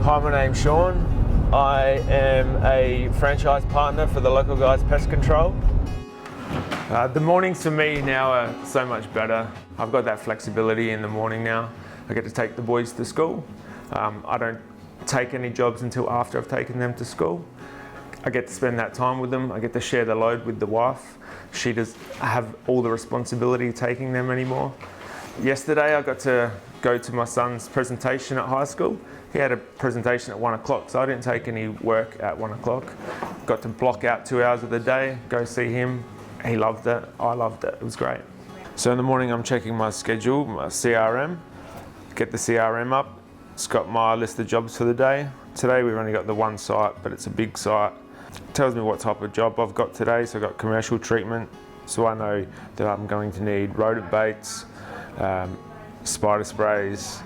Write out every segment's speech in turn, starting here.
Hi, my name's Sean. I am a franchise partner for the local guys Pest Control. The mornings for me now are so much better. I've got that flexibility in the morning now. I get to take the boys to school. I don't take any jobs until after I've taken them to school. I get to spend that time with them. I get to share the load with the wife. She does have all the responsibility of taking them anymore. Yesterday I got to go to my son's presentation at high school. He had a presentation at 1 o'clock, so I didn't take any work at 1 o'clock. Got to block out 2 hours of the day, go see him. He loved it, I loved it, it was great. So in the morning I'm checking my schedule, my CRM, get the CRM up. It's got my list of jobs for the day. Today we've only got the one site, but it's a big site. It tells me what type of job I've got today, so I've got commercial treatment, so I know that I'm going to need rodent baits, spider sprays,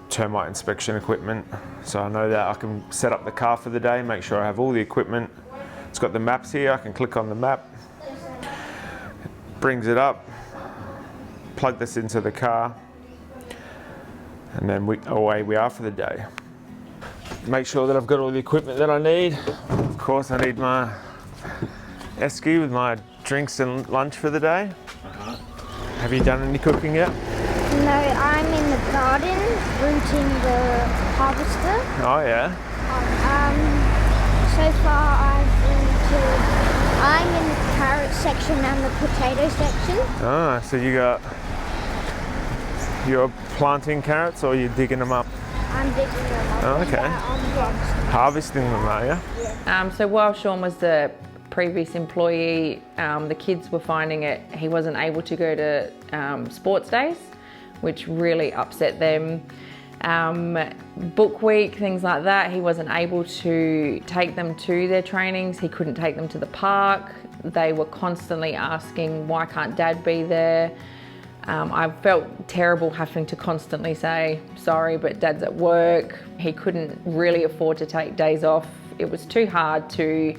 termite inspection equipment. So I know that I can set up the car for the day, make sure I have all the equipment. It's got the maps here, I can click on the map, it brings it up, plug this into the car, and then away we are for the day. Make sure that I've got all the equipment that I need. Of course I need my esky with my drinks and lunch for the day. Have you done any cooking yet? No, I'm in the garden rooting the harvester. Oh yeah? So far I'm in the carrot section and the potato section. Ah, so you're planting carrots or you're digging them up? I'm digging them up. Oh, okay. Harvesting them, are you? Yeah. So while Sean was the previous employee, the kids were finding it, he wasn't able to go to sports days, which really upset them. Book week, things like that, he wasn't able to take them to their trainings. He couldn't take them to the park. They were constantly asking, why can't Dad be there? I felt terrible having to constantly say, sorry, but Dad's at work. He couldn't really afford to take days off. It was too hard to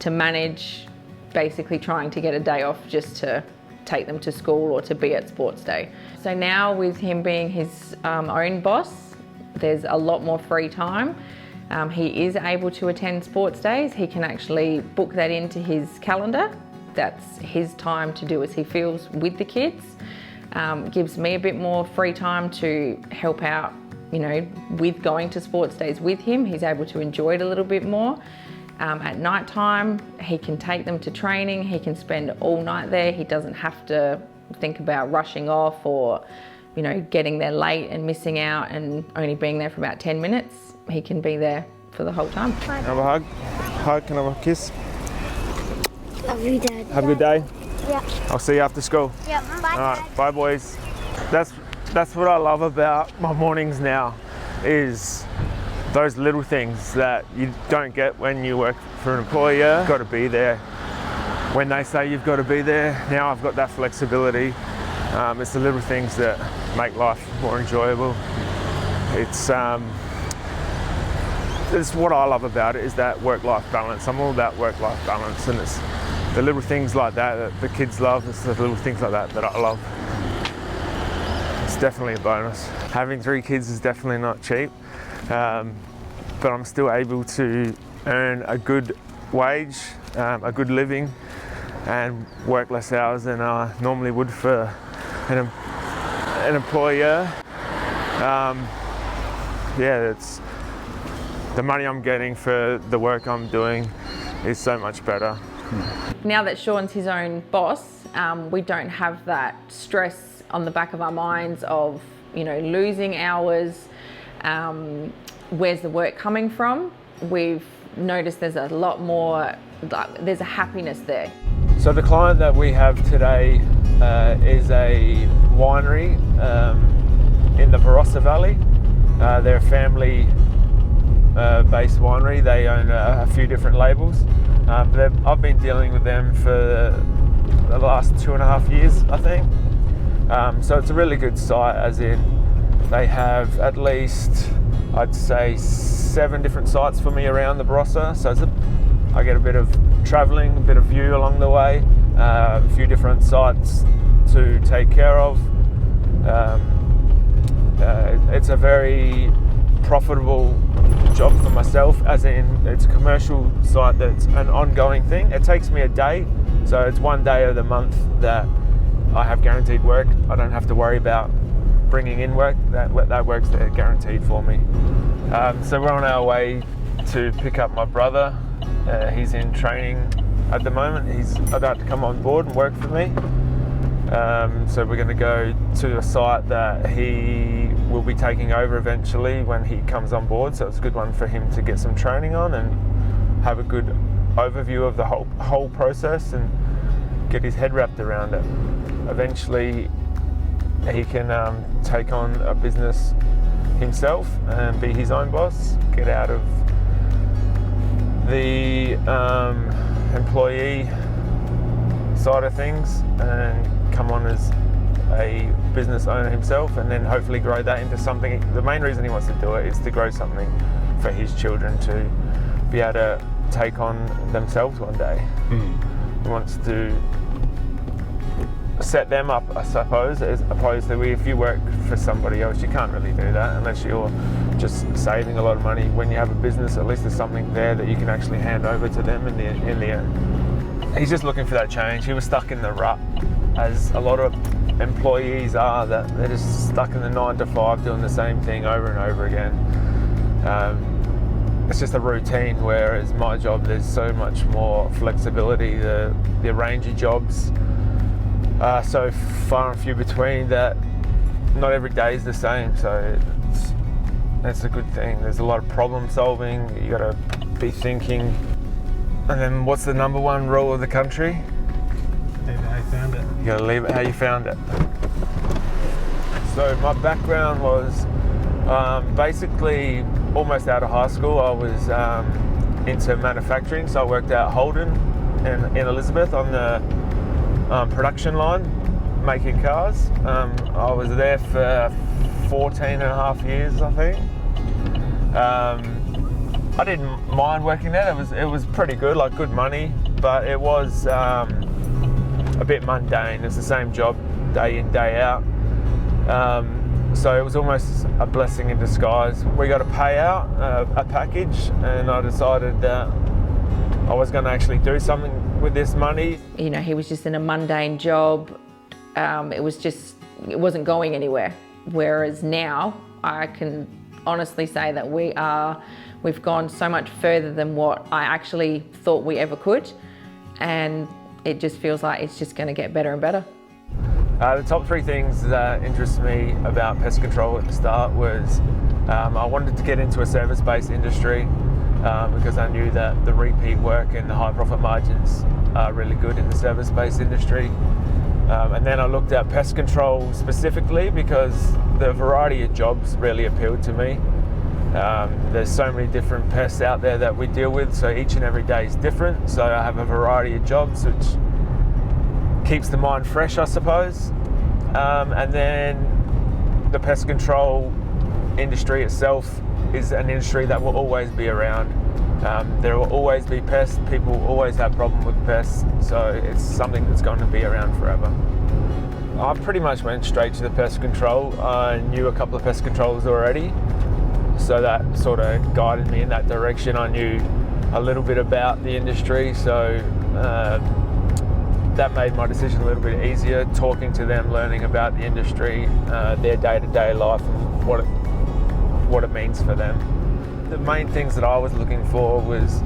manage basically trying to get a day off just to take them to school or to be at sports day. So now with him being his own boss, there's a lot more free time. He is able to attend sports days. He can actually book that into his calendar. That's his time to do as he feels with the kids. Gives me a bit more free time to help out, with going to sports days with him. He's able to enjoy it a little bit more. At night time, he can take them to training. He can spend all night there. He doesn't have to think about rushing off or, getting there late and missing out and only being there for about 10 minutes. He can be there for the whole time. Can I have a hug? Can I have a kiss? Love you, Dad. Have a good day. Yeah. I'll see you after school. Yeah. Bye. All right, bye boys. That's what I love about my mornings now, is those little things that you don't get when you work for an employer. You've got to be there when they say you've got to be there. Now I've got that flexibility. It's the little things that make life more enjoyable. It's what I love about it, is that work-life balance. I'm all about work-life balance, and it's the little things like that the kids love. It's the little things like that I love. It's definitely a bonus. Having 3 kids is definitely not cheap, but I'm still able to earn a good wage, a good living, and work less hours than I normally would for an employer. It's the money I'm getting for the work I'm doing is so much better. Now that Sean's his own boss, we don't have that stress on the back of our minds of, losing hours. Where's the work coming from? We've noticed there's a lot more, there's a happiness there. So the client that we have today is a winery in the Barossa Valley. They're a family based winery. They own a few different labels. I've been dealing with them for the last 2.5 years, I think. So it's a really good site, as in they have at least, I'd say, 7 different sites for me around the Barossa. So I get a bit of travelling, a bit of view along the way, a few different sites to take care of. It's a very profitable job for myself, as in it's a commercial site that's an ongoing thing. It takes me a day, so it's one day of the month that I have guaranteed work. I don't have to worry about bringing in work. That work's there guaranteed for me. So we're on our way to pick up my brother. He's in training at the moment. He's about to come on board and work for me. So we're going to go to a site that he will be taking over eventually when he comes on board. So it's a good one for him to get some training on and have a good overview of the whole process and get his head wrapped around it. Eventually he can take on a business himself and be his own boss, get out of the employee side of things and come on as a business owner himself, and then hopefully grow that into something. The main reason he wants to do it is to grow something for his children to be able to take on themselves one day. He wants to set them up, I suppose, as opposed to if you work for somebody else, you can't really do that unless you're just saving a lot of money. When you have a business, at least there's something there that you can actually hand over to them in the end. He's just looking for that change. He was stuck in the rut, as a lot of employees are, that they're just stuck in the 9 to 5 doing the same thing over and over again. It's just a routine, whereas my job, there's so much more flexibility. The range of jobs are so far and few between that not every day is the same, so it's a good thing. There's a lot of problem solving. You got to be thinking. And then what's the number one rule of the country? Leave it how you found it. You got to leave it how you found it. So my background was basically almost out of high school. I was into manufacturing, so I worked at Rodent in Elizabeth on the production line, making cars. I was there for 14 and a half years, I think. I didn't mind working there. It was pretty good, like good money, but it was a bit mundane. It's the same job day in, day out. So it was almost a blessing in disguise. We got a payout, a package, and I decided that I was going to actually do something with this money. You know, he was just in a mundane job. It wasn't going anywhere. Whereas now I can honestly say that we've gone so much further than what I actually thought we ever could. And it just feels like it's just going to get better and better. The top 3 things that interest me about pest control at the start was I wanted to get into a service-based industry because I knew that the repeat work and the high profit margins are really good in the service-based industry. And then I looked at pest control specifically because the variety of jobs really appealed to me. There's so many different pests out there that we deal with, so each and every day is different. So I have a variety of jobs, which keeps the mind fresh, I suppose. And then the pest control industry itself is an industry that will always be around. There will always be pests. People will always have problems with pests, so it's something that's going to be around forever. I pretty much went straight to the pest control. I knew a couple of pest controllers already, so that sort of guided me in that direction. I knew a little bit about the industry, so that made my decision a little bit easier, talking to them, learning about the industry, their day-to-day life and what it means for them. The main things that I was looking for was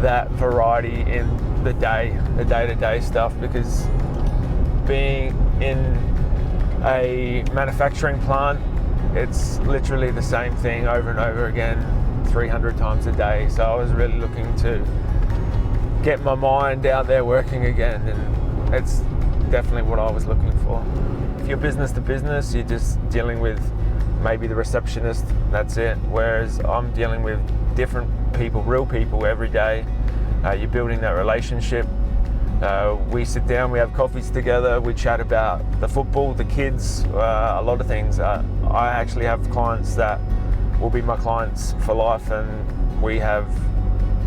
that variety in the day-to-day stuff, because being in a manufacturing plant, it's literally the same thing over and over again 300 times a day. So I was really looking to get my mind out there working again, and it's definitely what I was looking for. If you're business to business, you're just dealing with maybe the receptionist, that's it. Whereas I'm dealing with different people, real people every day. You're building that relationship. We sit down, we have coffees together, we chat about the football, the kids, a lot of things. I actually have clients that will be my clients for life, and we have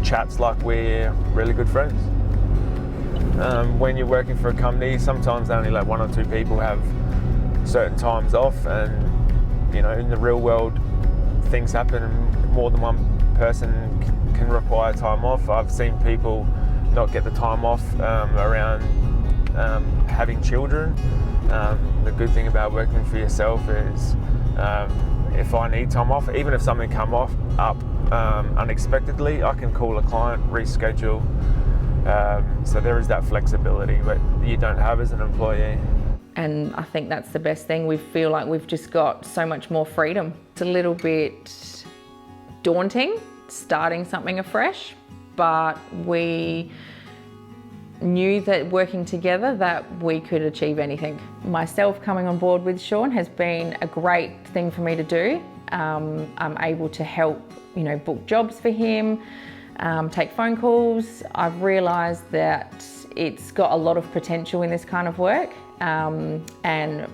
chats like we're really good friends. When you're working for a company, sometimes only like 1 or 2 people have certain times off, and you know, in the real world, things happen, and more than one person can require time off. I've seen people not get the time off around having children. The good thing about working for yourself is if I need time off, even if something come up unexpectedly, I can call a client, reschedule. So there is that flexibility that you don't have as an employee. And I think that's the best thing. We feel like we've just got so much more freedom. It's a little bit daunting starting something afresh, but we knew that working together that we could achieve anything. Myself coming on board with Sean has been a great thing for me to do. I'm able to help, book jobs for him, take phone calls. I've realised that it's got a lot of potential in this kind of work, and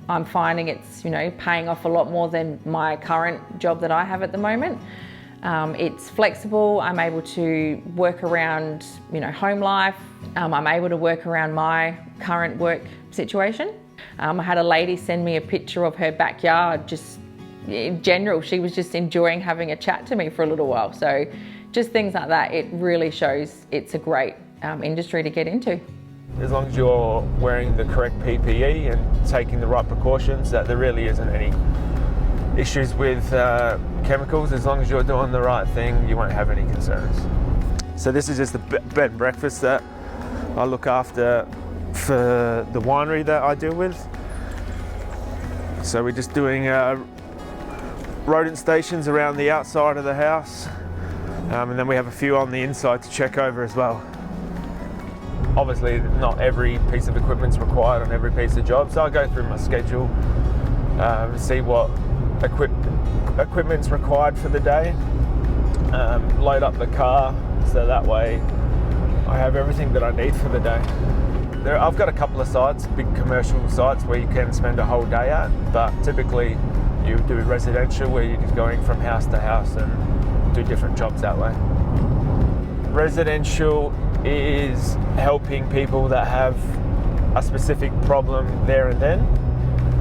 I'm finding it's paying off a lot more than my current job that I have at the moment. It's flexible. I'm able to work around home life. I'm able to work around my current work situation. I had a lady send me a picture of her backyard. Just in general, she was just enjoying having a chat to me for a little while. So just things like that, it really shows it's a great industry to get into. As long as you're wearing the correct PPE and taking the right precautions, that there really isn't any issues with chemicals. As long as you're doing the right thing, you won't have any concerns. So this is just the bed and breakfast that I look after for the winery that I deal with. So we're just doing rodent stations around the outside of the house, and then we have a few on the inside to check over as well. Obviously not every piece of equipment's required on every piece of job, so I go through my schedule, see what equipment's required for the day, load up the car so that way I have everything that I need for the day. I've got a couple of sites, big commercial sites where you can spend a whole day at, but typically you do residential where you're just going from house to house and do different jobs that way. Residential is helping people that have a specific problem there and then,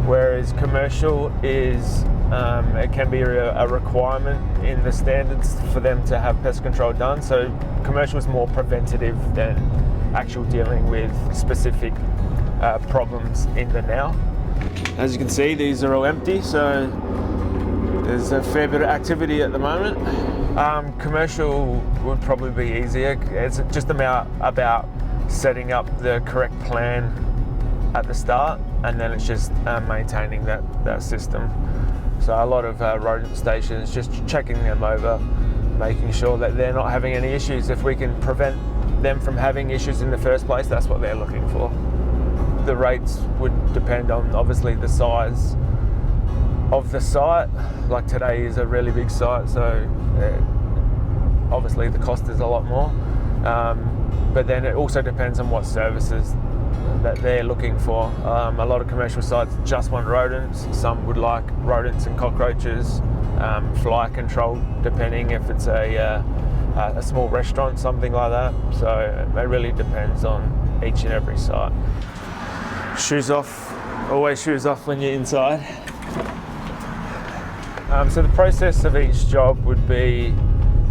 whereas commercial is it can be a requirement in the standards for them to have pest control done. So commercial is more preventative than actual dealing with specific problems in the now. As you can see, these are all empty, so there's a fair bit of activity at the moment. Commercial would probably be easier. It's just about setting up the correct plan at the start, and then it's just maintaining that system. So a lot of rodent stations, just checking them over, making sure that they're not having any issues. If we can prevent them from having issues in the first place, that's what they're looking for. The rates would depend on obviously the size of the site. Like today is a really big site, so obviously the cost is a lot more. But then it also depends on what services that they're looking for. A lot of commercial sites just want rodents. Some would like rodents and cockroaches, fly control, depending if it's a small restaurant, something like that. So it really depends on each and every site. Shoes off, always shoes off when you're inside. So the process of each job would be,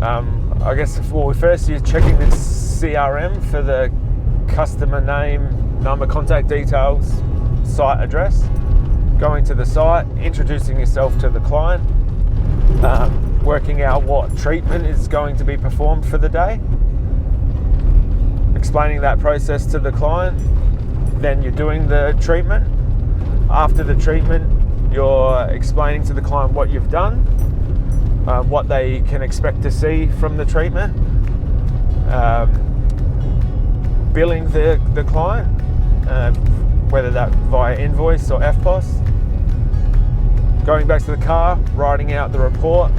I guess, first you're checking the CRM for the customer name, number, contact details, site address, going to the site, introducing yourself to the client, working out what treatment is going to be performed for the day, explaining that process to the client. Then you're doing the treatment. After the treatment, you're explaining to the client what you've done, what they can expect to see from the treatment, billing the client, whether that via invoice or FPOS, going back to the car, writing out the report,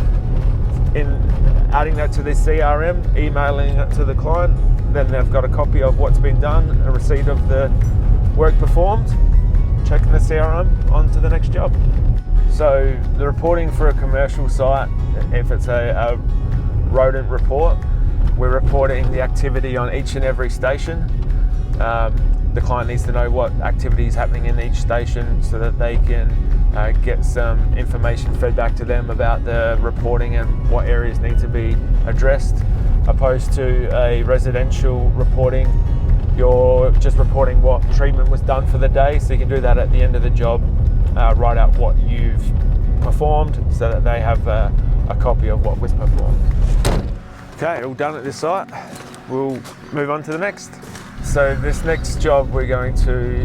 adding that to the CRM, emailing it to the client. Then they've got a copy of what's been done, a receipt of the work performed, checking the CRM on to the next job. So the reporting for a commercial site, if it's a rodent report, we're reporting the activity on each and every station. The client needs to know what activity is happening in each station so that they can get some information fed back to them about the reporting and what areas need to be addressed, opposed to a residential reporting. You're just reporting what treatment was done for the day, so you can do that at the end of the job, write out what you've performed so that they have a copy of what was performed. Okay, all done at this site. We'll move on to the next. So this next job we're going to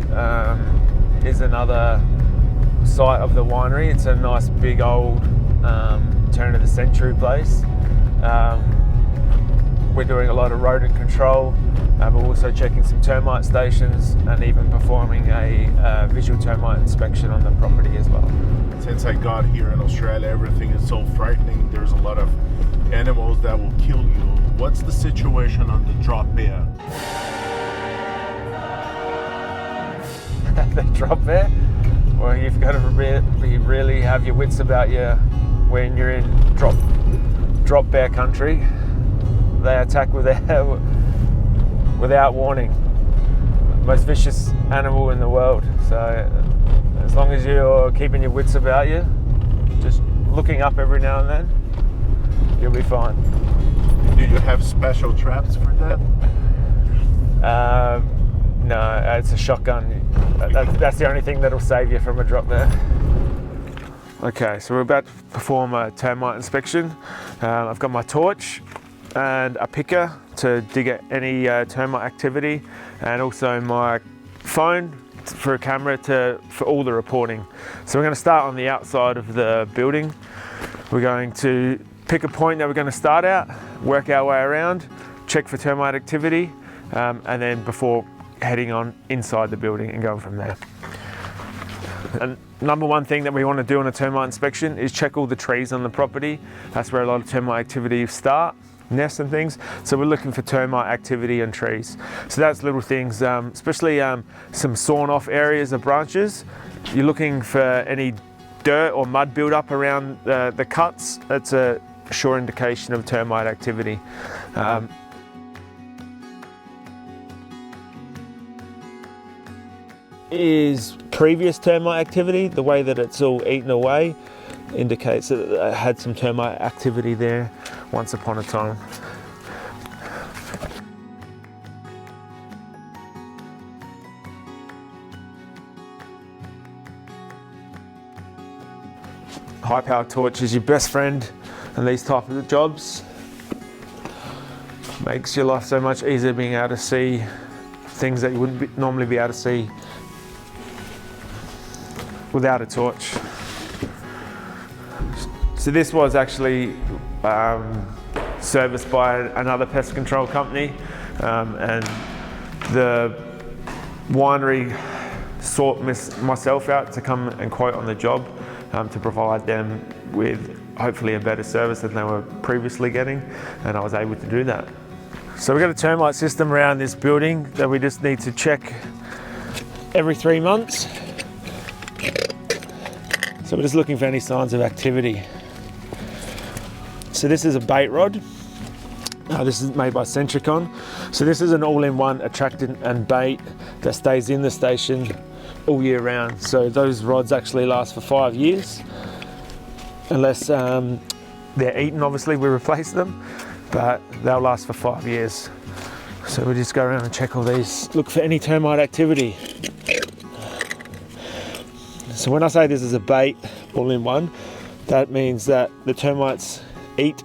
is another site of the winery. It's a nice big old turn of the century place. We're doing a lot of rodent control, but also checking some termite stations and even performing a visual termite inspection on the property as well. Since I got here in Australia, everything is so frightening. There's a lot of animals that will kill you. What's the situation on the drop bear? The drop bear? Well, you've got to really have your wits about you when you're in drop bear country. They attack without warning. Most vicious animal in the world. So as long as you're keeping your wits about you, just looking up every now and then, you'll be fine. Do you have special traps for that? No, it's a shotgun. That's the only thing that'll save you from a drop bear. Okay, so we're about to perform a termite inspection. I've got my torch and a picker to dig at any termite activity, and also my phone for a camera for all the reporting. So we're going to start on the outside of the building. We're going to pick a point that we're going to start at, work our way around, check for termite activity, and then before heading on inside the building and going from there. And number one thing that we want to do on a termite inspection is check all the trees on the property. That's where a lot of termite activity start, nests and things. So we're looking for termite activity on trees. So that's little things, especially some sawn off areas of branches. You're looking for any dirt or mud build up around the cuts. That's a sure indication of termite activity. Is previous termite activity. The way that it's all eaten away indicates that it had some termite activity there once upon a time. High power torch is your best friend in these type of jobs. Makes your life so much easier being able to see things that you wouldn't normally be able to see without a torch. So this was actually serviced by another pest control company, and the winery sought myself out to come and quote on the job to provide them with hopefully a better service than they were previously getting, and I was able to do that. So we've got a termite system around this building that we just need to check every 3 months. So we're just looking for any signs of activity. So this is a bait rod. This is made by Centricon. So this is an all-in-one attractant and bait that stays in the station all year round. So those rods actually last for 5 years. Unless they're eaten, obviously we replace them, but they'll last for 5 years. So we just go around and check all these, look for any termite activity. So when I say this is a bait all-in-one, that means that the termites eat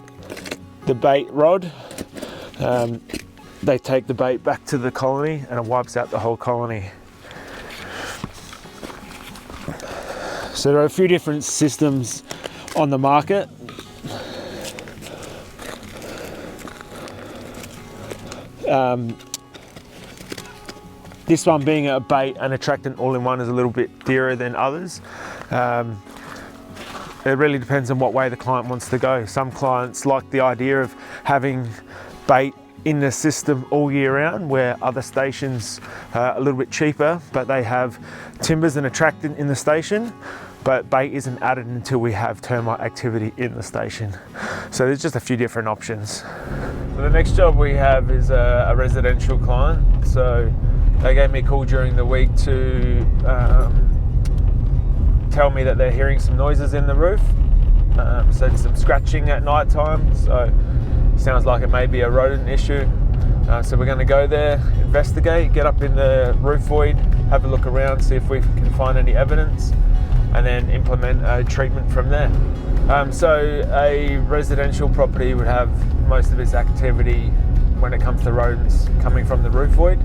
the bait rod, they take the bait back to the colony and it wipes out the whole colony. So there are a few different systems on the market. This one being a bait and attractant all-in-one is a little bit dearer than others. It really depends on what way the client wants to go. Some clients like the idea of having bait in the system all year round, where other stations are a little bit cheaper, but they have timbers and attractant in the station, but bait isn't added until we have termite activity in the station. So there's just a few different options. So the next job we have is a residential client. So they gave me a call during the week to tell me that they're hearing some noises in the roof. So it's some scratching at night time. So sounds like it may be a rodent issue. So we're going to go there, investigate, get up in the roof void, have a look around, see if we can find any evidence, and then implement a treatment from there. So a residential property would have most of its activity when it comes to rodents coming from the roof void.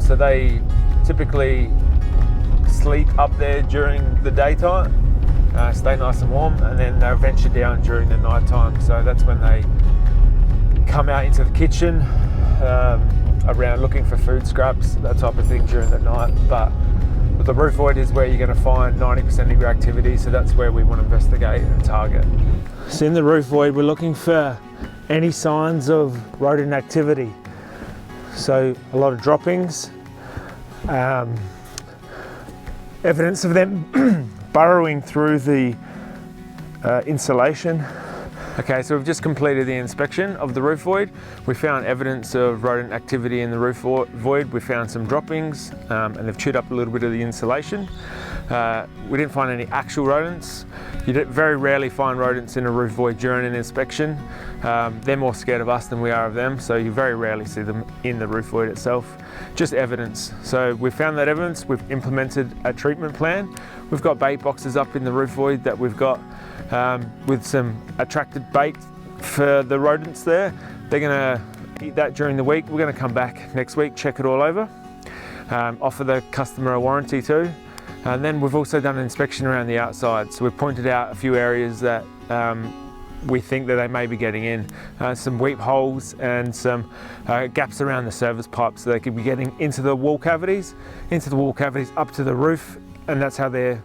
So they typically sleep up there during the daytime, stay nice and warm, and then they'll venture down during the night time. So that's when they come out into the kitchen, around looking for food scraps, that type of thing during the night. But the roof void is where you're going to find 90% of your activity, so that's where we want to investigate and target. So in the roof void, we're looking for any signs of rodent activity. So a lot of droppings, evidence of them burrowing through the insulation. Okay, so we've just completed the inspection of the roof void. We found evidence of rodent activity in the roof void. We found some droppings, and they've chewed up a little bit of the insulation. We didn't find any actual rodents. You very rarely find rodents in a roof void during an inspection. They're more scared of us than we are of them, so you very rarely see them in the roof void itself. Just evidence. So we've found that evidence, we've implemented a treatment plan. We've got bait boxes up in the roof void that we've got with some attracted bait for the rodents there. They're gonna eat that during the week. We're gonna come back next week, check it all over, offer the customer a warranty too. And then we've also done an inspection around the outside. So we've pointed out a few areas that we think that they may be getting in. Some weep holes and some gaps around the service pipe, so they could be getting into the wall cavities, up to the roof, and that's how they're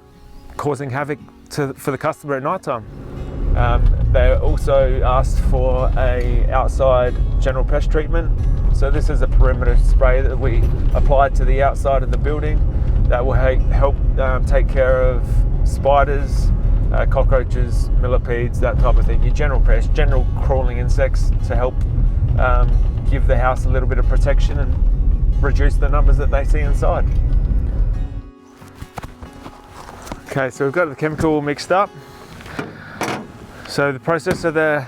causing havoc for the customer at night time. They also asked for a outside general pest treatment. So this is a perimeter spray that we applied to the outside of the building that will help take care of spiders, cockroaches, millipedes, that type of thing. Your general pests, general crawling insects, to help give the house a little bit of protection and reduce the numbers that they see inside. Okay, so we've got the chemical mixed up. So the process of we're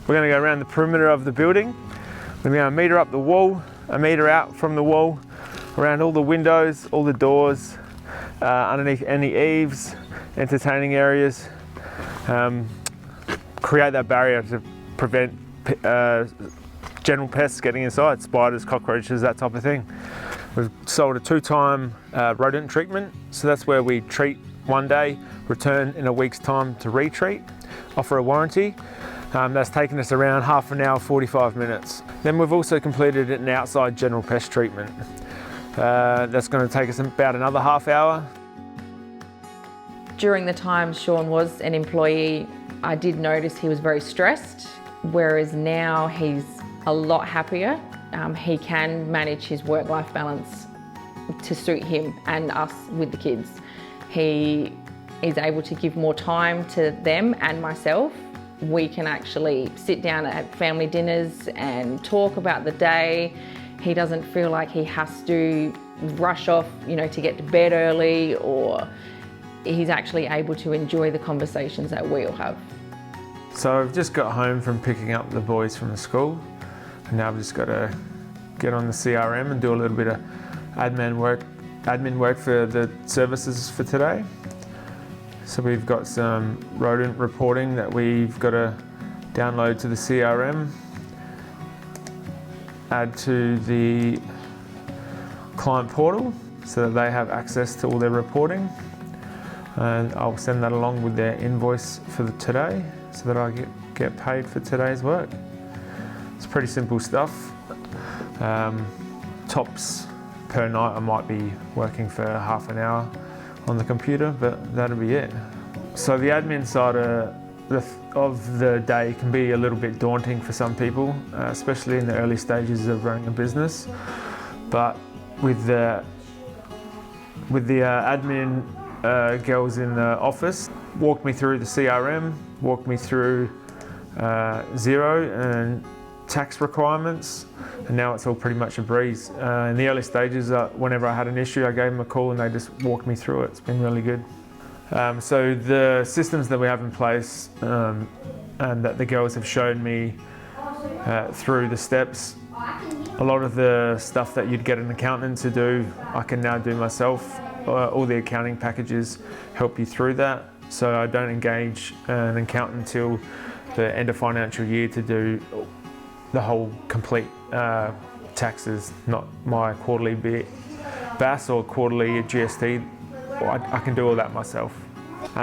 going to go around the perimeter of the building. We're going to meter up the wall, a meter out from the wall, around all the windows, all the doors, underneath any eaves, entertaining areas. Create that barrier to prevent general pests getting inside, spiders, cockroaches, that type of thing. We've sold a 2-time rodent treatment, so that's where we treat one day, return in a week's time to retreat, offer a warranty. That's taken us around half an hour, 45 minutes. Then we've also completed an outside general pest treatment. That's going to take us about another half hour. During the time Sean was an employee, I did notice he was very stressed, whereas now he's a lot happier. He can manage his work-life balance to suit him and us with the kids. He is able to give more time to them and myself. We can actually sit down at family dinners and talk about the day. He doesn't feel like he has to rush off, to get to bed early, or he's actually able to enjoy the conversations that we all have. So I've just got home from picking up the boys from the school, and now I've just got to get on the CRM and do a little bit of admin work for the services for today. So we've got some rodent reporting that we've got to download to the CRM, add to the client portal so that they have access to all their reporting, and I'll send that along with their invoice for today so that I get paid for today's work. It's pretty simple stuff. Tops per night I might be working for half an hour on the computer, but that'll be it. So the admin side of the day can be a little bit daunting for some people, especially in the early stages of running a business. But with the admin girls in the office, walked me through the CRM, walked me through Xero and tax requirements, and now it's all pretty much a breeze. In the early stages, whenever I had an issue, I gave them a call and they just walked me through it. It's been really good. So the systems that we have in place and that the girls have shown me through the steps, a lot of the stuff that you'd get an accountant to do, I can now do myself. All the accounting packages help you through that. So I don't engage an accountant until the end of financial year to do the whole complete taxes, not my quarterly BAS or quarterly GST. I can do all that myself.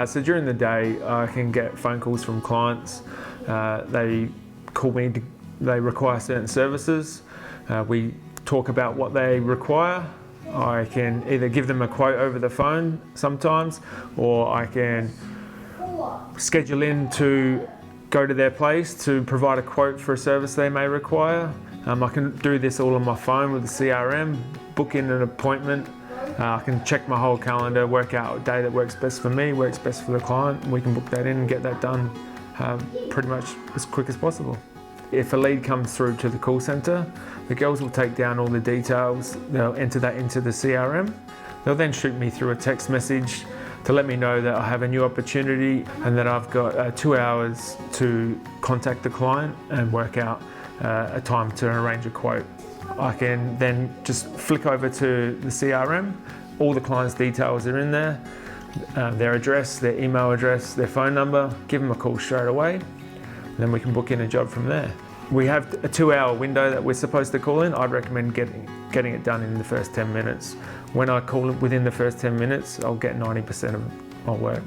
So during the day, I can get phone calls from clients. They call me, they require certain services. We talk about what they require. I can either give them a quote over the phone sometimes, or I can schedule in to go to their place to provide a quote for a service they may require. I can do this all on my phone with the CRM, book in an appointment. I can check my whole calendar, work out a day that works best for me, works best for the client. We can book that in and get that done pretty much as quick as possible. If a lead comes through to the call centre, the girls will take down all the details, they'll enter that into the CRM. They'll then shoot me through a text message to let me know that I have a new opportunity and that I've got 2 hours to contact the client and work out a time to arrange a quote. I can then just flick over to the CRM, all the client's details are in there, their address, their email address, their phone number, give them a call straight away, and then we can book in a job from there. We have a 2-hour window that we're supposed to call in. I'd recommend getting it done in the first 10 minutes. When I call it within the first 10 minutes, I'll get 90% of my work.